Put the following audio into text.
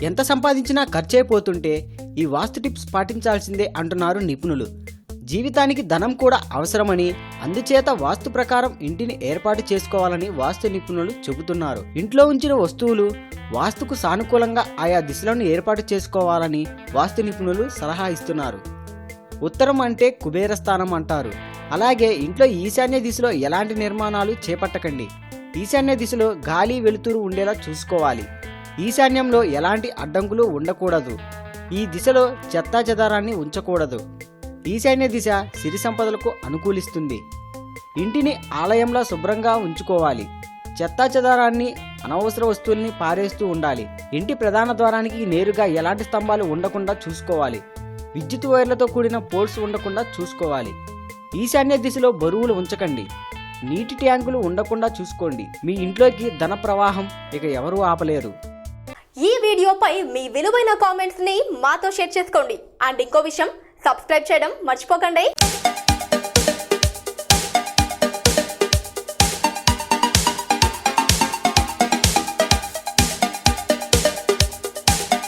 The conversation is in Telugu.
ఎంత సంపాదించినా ఖర్చయిపోతుంటే ఈ వాస్తు టిప్స్ పాటించాల్సిందే అంటున్నారు నిపుణులు. జీవితానికి ధనం కూడా అవసరమని, అందుచేత వాస్తు ప్రకారం ఇంటిని ఏర్పాటు చేసుకోవాలని వాస్తు నిపుణులు చెబుతున్నారు. ఇంట్లో ఉంచిన వస్తువులు వాస్తుకు సానుకూలంగా ఆయా దిశలను ఏర్పాటు చేసుకోవాలని వాస్తు నిపుణులు సలహా ఇస్తున్నారు. ఉత్తరం అంటే కుబేర స్థానం అంటారు. అలాగే ఇంట్లో ఈశాన్య దిశలో ఎలాంటి నిర్మాణాలు చేపట్టకండి. ఈశాన్య దిశలో గాలి వెలుతురు ఉండేలా చూసుకోవాలి. ఈశాన్యంలో ఎలాంటి అడ్డంకులు ఉండకూడదు. ఈ దిశలో చెత్తా చెదారాన్ని ఉంచకూడదు. ఈశాన్య దిశ సిరి సంపదలకు అనుకూలిస్తుంది. ఇంటిని ఆలయంలో శుభ్రంగా ఉంచుకోవాలి. చెత్తా చెదారాన్ని, అనవసర వస్తువుల్ని పారేస్తూ ఉండాలి. ఇంటి ప్రధాన ద్వారానికి నేరుగా ఎలాంటి స్తంభాలు ఉండకుండా చూసుకోవాలి. విద్యుత్ వైర్లతో కూడిన పోల్స్ ఉండకుండా చూసుకోవాలి. ఈశాన్య దిశలో బరువులు ఉంచకండి. నీటి ట్యాంకులు ఉండకుండా చూసుకోండి. మీ ఇంట్లోకి ధన ప్రవాహం ఇక ఎవరూ ఆపలేరు. ఈ వీడియోపై మీ విలువైన కామెంట్స్ ని మాతో షేర్ చేసుకోండి. అండ్ ఇంకో విషయం, సబ్స్క్రైబ్ చేయడం మర్చిపోకండి.